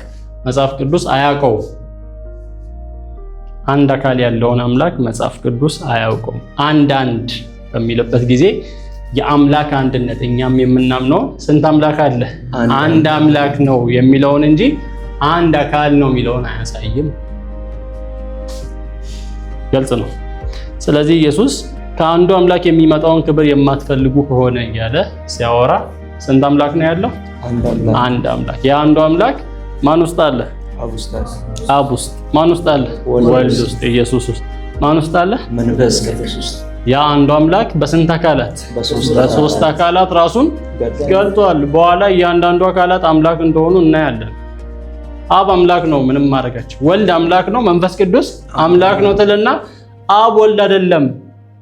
መጽሐፍ ቅዱስ አያውቀው። አንድ አካል ያለውን አምላክ መጽሐፍ ቅዱስ አያውቀው። አንድ በሚልበት ጊዜ የአምላክ አንድነት እኛም የምናምነው ስንት አምላክ አለ? አንድ አምላክ ነው የሚለውን እንጂ አንድ አካል ነው የሚለውን አያሳይም። ግልጽ ነው። ስለዚህ ኢየሱስ ከአንዱ አምላክ የሚመጣውን ክብር የማትፈልጉ ከሆነ እያለ ሲያወራ ስንት አምላክ ነው ያለው? አንድ አምላክ። የአንዱ አምላክ ማን ውስጥ አለ? አብ ውስጥ። ማን ውስጥ አለ? ወልድ ውስጥ። ኢየሱስ ውስጥ። ማን ውስጥ አለ? መንፈስ ቅዱስ ውስጥ። ያ አንዱ አምላክ በስንት አካላት? በሶስት አካላት ራሱን ገልጧል። በኋላ እያንዳንዱ አካላት አምላክ እንደሆኑ እናያለን። አብ አምላክ ነው፣ ምንም ማድረጋቸው። ወልድ አምላክ ነው፣ መንፈስ ቅዱስ አምላክ ነው ትልና አብ ወልድ አይደለም።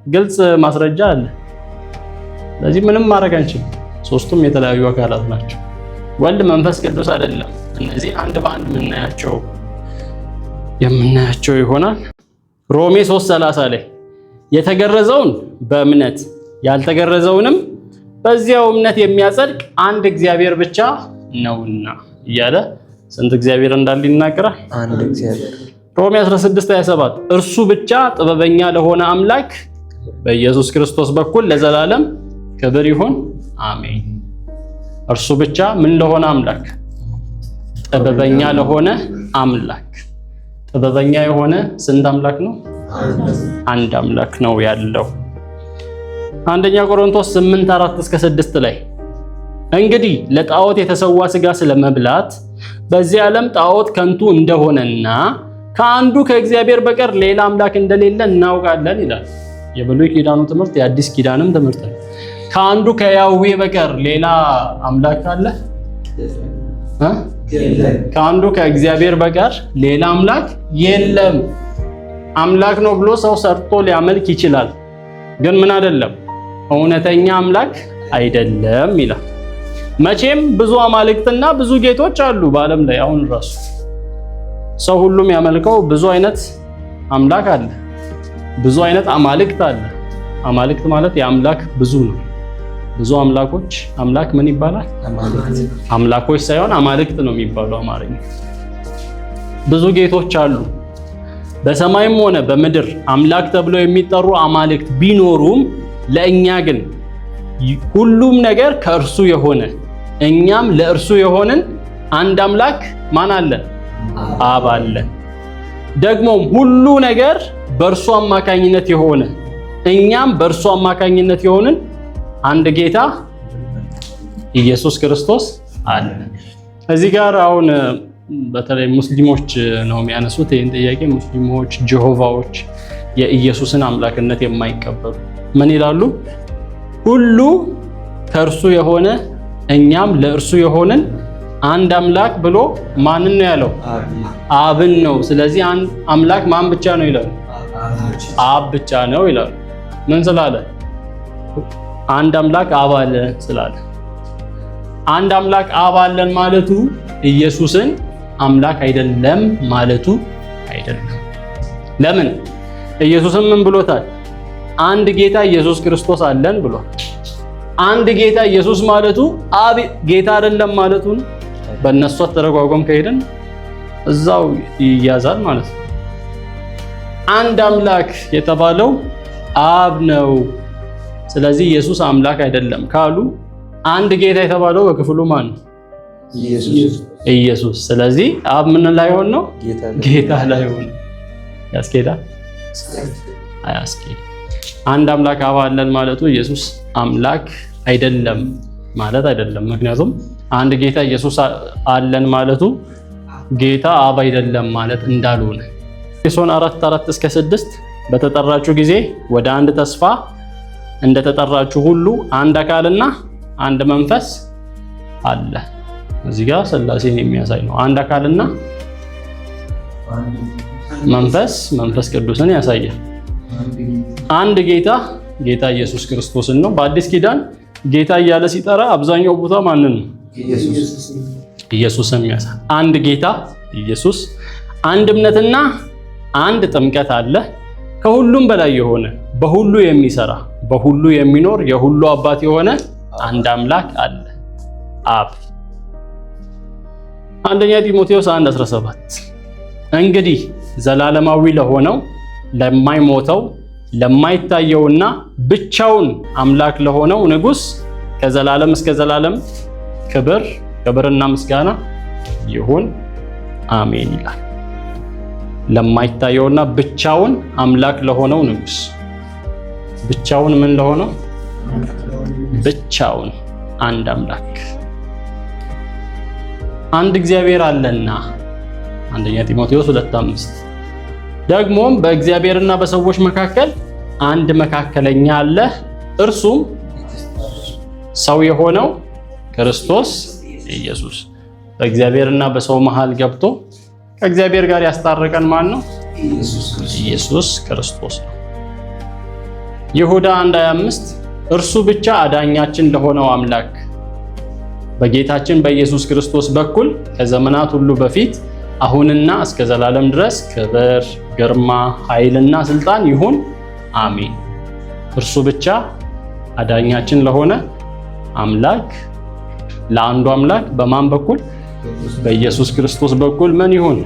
ግልጽ ማስረጃ አለ። ስለዚህ ምንም ማድረግ አንችልም። ሶስቱም የተለያዩ አካላት ናቸው። ወልድ መንፈስ ቅዱስ አይደለም። እነዚህ አንድ በአንድ የምናያቸው ይሆናል። ሮሜ 3:30 ላይ የተገረዘውን በእምነት ያልተገረዘውንም በዚያው እምነት የሚያጸድቅ አንድ እግዚአብሔር ብቻ ነውና እያለ ስንት እግዚአብሔር እንዳለ ይናገራል? አንድ እግዚአብሔር። ሮሜ 16:27 እርሱ ብቻ ጥበበኛ ለሆነ አምላክ በኢየሱስ ክርስቶስ በኩል ለዘላለም ክብር ይሁን አሜን። እርሱ ብቻ ምን ለሆነ አምላክ? ጥበበኛ ለሆነ አምላክ። ጥበበኛ የሆነ ስንት አምላክ ነው? አንድ አምላክ ነው ያለው። አንደኛ ቆሮንቶስ 8:4-6 ላይ እንግዲህ ለጣዖት የተሰዋ ሥጋ ስለመብላት በዚህ ዓለም ጣዖት ከንቱ እንደሆነና ከአንዱ ከእግዚአብሔር በቀር ሌላ አምላክ እንደሌለ እናውቃለን ይላል። የብሉይ ኪዳኑ ትምህርት የአዲስ ኪዳንም ትምህርት ነው። ከአንዱ ከያህዌ በቀር ሌላ አምላክ አለ? ከአንዱ ከእግዚአብሔር በቀር ሌላ አምላክ የለም። አምላክ ነው ብሎ ሰው ሰርቶ ሊያመልክ ይችላል፣ ግን ምን አይደለም? እውነተኛ አምላክ አይደለም ይላል። መቼም ብዙ አማልክትና ብዙ ጌቶች አሉ በዓለም ላይ። አሁን ራሱ ሰው ሁሉም ያመልከው ብዙ አይነት አምላክ አለ፣ ብዙ አይነት አማልክት አለ። አማልክት ማለት የአምላክ ብዙ ነው። ብዙ አምላኮች። አምላክ ምን ይባላል? አምላኮች ሳይሆን አማልክት ነው የሚባለው አማርኛ። ብዙ ጌቶች አሉ። በሰማይም ሆነ በምድር አምላክ ተብለው የሚጠሩ አማልክት ቢኖሩም ለእኛ ግን ሁሉም ነገር ከእርሱ የሆነ እኛም ለእርሱ የሆንን አንድ አምላክ ማን አለን? አብ አለን። ደግሞም ሁሉ ነገር በእርሱ አማካኝነት የሆነ እኛም በእርሱ አማካኝነት የሆንን አንድ ጌታ ኢየሱስ ክርስቶስ አለ። እዚህ ጋር አሁን በተለይ ሙስሊሞች ነው የሚያነሱት ይህን ጥያቄ። ሙስሊሞች፣ ጀሆቫዎች የኢየሱስን አምላክነት የማይቀበሉ ምን ይላሉ? ሁሉ ከእርሱ የሆነ እኛም ለእርሱ የሆንን አንድ አምላክ ብሎ ማንን ነው ያለው? አብን ነው። ስለዚህ አንድ አምላክ ማን ብቻ ነው ይላሉ? አብ ብቻ ነው ይላሉ። ምን ስላለ? አንድ አምላክ አብ አለ ስላለ። አንድ አምላክ አብ አለን ማለቱ ኢየሱስን አምላክ አይደለም ማለቱ አይደለም። ለምን? ኢየሱስን ምን ብሎታል? አንድ ጌታ ኢየሱስ ክርስቶስ አለን ብሏል። አንድ ጌታ ኢየሱስ ማለቱ አብ ጌታ አይደለም ማለቱ ነው። በእነሱ አተረጓጎም ከሄድን እዛው ይያዛል ማለት ነው። አንድ አምላክ የተባለው አብ ነው። ስለዚህ ኢየሱስ አምላክ አይደለም ካሉ አንድ ጌታ የተባለው በክፍሉ ማን ነው? ኢየሱስ። ስለዚህ አብ ምን ላይ ሆኖ ነው? ጌታ ላይ ሆኖ ያስኬዳል? አያስኬድም። አንድ አምላክ አብ አለን ማለቱ ኢየሱስ አምላክ አይደለም ማለት አይደለም። ምክንያቱም አንድ ጌታ ኢየሱስ አለን ማለቱ ጌታ አብ አይደለም ማለት እንዳልሆነ ኤፌሶን 4:4-6 በተጠራችሁ ጊዜ ወደ አንድ ተስፋ እንደተጠራችሁ ሁሉ አንድ አካልና አንድ መንፈስ አለ። እዚህ ጋር ሥላሴን የሚያሳይ ነው። አንድ አካልና መንፈስ ቅዱስን ያሳያል። አንድ ጌታ ኢየሱስ ክርስቶስን ነው። በአዲስ ኪዳን ጌታ እያለ ሲጠራ አብዛኛው ቦታ ማንን ነው? ኢየሱስን ያሳያል። አንድ ጌታ ኢየሱስ፣ አንድ እምነትና አንድ ጥምቀት አለ። ከሁሉም በላይ የሆነ በሁሉ የሚሰራ በሁሉ የሚኖር የሁሉ አባት የሆነ አንድ አምላክ አለ አብ። አንደኛ ጢሞቴዎስ 1:17 እንግዲህ ዘላለማዊ ለሆነው ለማይሞተው ለማይታየውና ብቻውን አምላክ ለሆነው ንጉሥ ከዘላለም እስከ ዘላለም ክብርና ምስጋና ይሁን አሜን ይላል። ለማይታየውና ብቻውን አምላክ ለሆነው ንጉሥ ብቻውን ምን ለሆነው ብቻውን አንድ አምላክ አንድ እግዚአብሔር አለና አንደኛ ጢሞቴዎስ 2:5 ደግሞም በእግዚአብሔርና በሰዎች መካከል አንድ መካከለኛ አለ እርሱም ሰው የሆነው ክርስቶስ ኢየሱስ። በእግዚአብሔርና በሰው መሃል ገብቶ ከእግዚአብሔር ጋር ያስታረቀን ማን ነው? ኢየሱስ ክርስቶስ ነው። ይሁዳ 1:25 እርሱ ብቻ አዳኛችን ለሆነው አምላክ በጌታችን በኢየሱስ ክርስቶስ በኩል ከዘመናት ሁሉ በፊት አሁንና እስከ ዘላለም ድረስ ክብር፣ ግርማ፣ ኃይልና ስልጣን ይሁን አሜን። እርሱ ብቻ አዳኛችን ለሆነ አምላክ ለአንዱ አምላክ በማን በኩል? በኢየሱስ ክርስቶስ በኩል ምን ይሁን?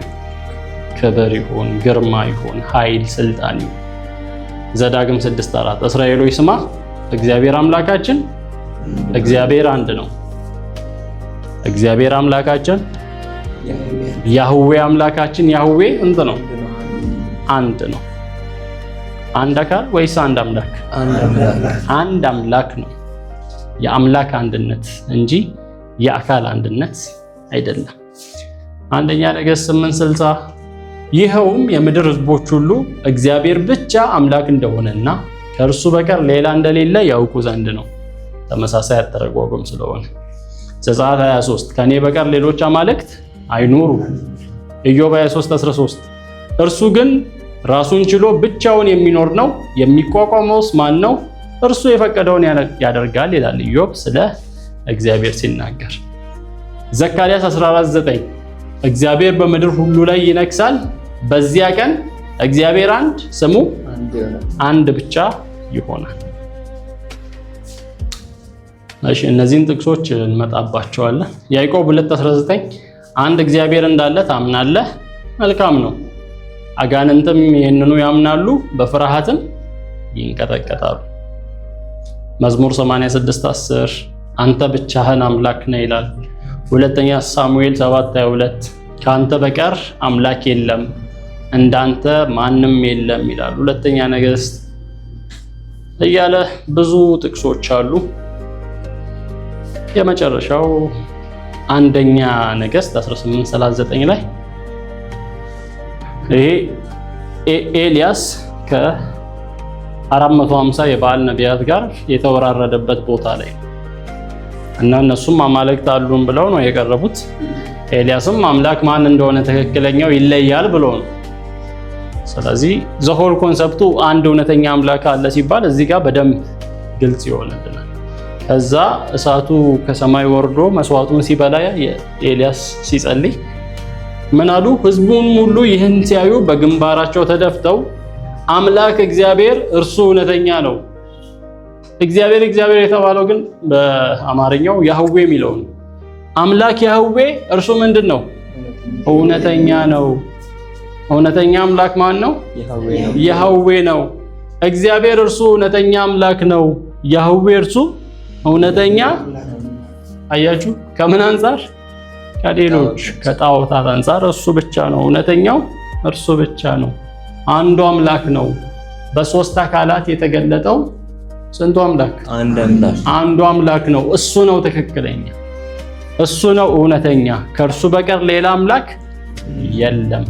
ክብር ይሁን፣ ግርማ ይሁን፣ ኃይል፣ ስልጣን ይሁን። ዘዳግም 6:4 እስራኤሎች ስማ እግዚአብሔር አምላካችን እግዚአብሔር አንድ ነው። እግዚአብሔር አምላካችን ያህዌ አምላካችን ያህዌ እንት ነው አንድ ነው። አንድ አካል ወይስ አንድ አምላክ? አንድ አምላክ ነው። የአምላክ አንድነት እንጂ የአካል አንድነት አይደለም። አንደኛ ነገሥት 8:60 ይኸውም የምድር ሕዝቦች ሁሉ እግዚአብሔር ብቻ አምላክ እንደሆነና ከእርሱ በቀር ሌላ እንደሌለ ያውቁ ዘንድ ነው። ተመሳሳይ አተረጓጎም ስለሆነ ዘጸአት 23 ከኔ በቀር ሌሎች አማልክት አይኑሩ። ኢዮብ 23:13 እርሱ ግን ራሱን ችሎ ብቻውን የሚኖር ነው፣ የሚቋቋመውስ ማን ነው? እርሱ የፈቀደውን ያደርጋል ይላል ኢዮብ ስለ እግዚአብሔር ሲናገር። ዘካርያስ 14:9 እግዚአብሔር በምድር ሁሉ ላይ ይነግሳል፣ በዚያ ቀን እግዚአብሔር አንድ ስሙ አንድ ብቻ ይሆናል። እሺ እነዚህን ጥቅሶች እንመጣባቸዋለን። ያዕቆብ 2:19 አንድ እግዚአብሔር እንዳለ ታምናለህ፣ መልካም ነው። አጋንንትም ይህንኑ ያምናሉ፣ በፍርሃትም ይንቀጠቀጣሉ። መዝሙር 86:10 አንተ ብቻህን አምላክ ነህ ይላል። ሁለተኛ ሳሙኤል 7:22 ከአንተ በቀር አምላክ የለም፣ እንዳንተ ማንም የለም ይላል። ሁለተኛ ነገሥት እያለ ብዙ ጥቅሶች አሉ። የመጨረሻው አንደኛ ነገሥት 18:39 ላይ ይሄ ኤልያስ ከ450 የበዓል ነቢያት ጋር የተወራረደበት ቦታ ላይ እና እነሱም አማልክት አሉን ብለው ነው የቀረቡት። ኤልያስም አምላክ ማን እንደሆነ ትክክለኛው ይለያል ብሎ ነው። ስለዚህ ዘሆል ኮንሰፕቱ አንድ እውነተኛ አምላክ አለ ሲባል እዚህ ጋር በደንብ ግልጽ ይሆንልናል። ከዛ እሳቱ ከሰማይ ወርዶ መስዋዕቱን ሲበላ ኤልያስ ሲጸልይ ምን አሉ? ህዝቡን ሁሉ ይህን ሲያዩ በግንባራቸው ተደፍተው አምላክ እግዚአብሔር እርሱ እውነተኛ ነው። እግዚአብሔር የተባለው ግን በአማርኛው ያህዌ የሚለው ነው። አምላክ ያህዌ እርሱ ምንድን ነው? እውነተኛ ነው። እውነተኛ አምላክ ማን ነው? ያህዌ ነው። እግዚአብሔር እርሱ እውነተኛ አምላክ ነው። ያህዌ እርሱ እውነተኛ። አያችሁ፣ ከምን አንፃር? ከሌሎች ከጣዖታት አንፃር እሱ ብቻ ነው እውነተኛው፣ እርሱ ብቻ ነው። አንዱ አምላክ ነው። በሶስት አካላት የተገለጠው ስንቱ አምላክ? አንዱ አምላክ ነው። እሱ ነው ትክክለኛ፣ እሱ ነው እውነተኛ። ከእርሱ በቀር ሌላ አምላክ የለም።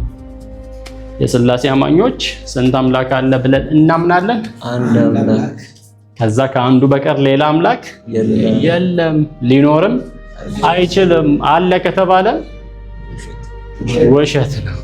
የሥላሴ አማኞች ስንት አምላክ አለ ብለን እናምናለን? አንድ አምላክ። ከዛ ከአንዱ በቀር ሌላ አምላክ የለም፣ ሊኖርም አይችልም። አለ ከተባለ ውሸት ነው።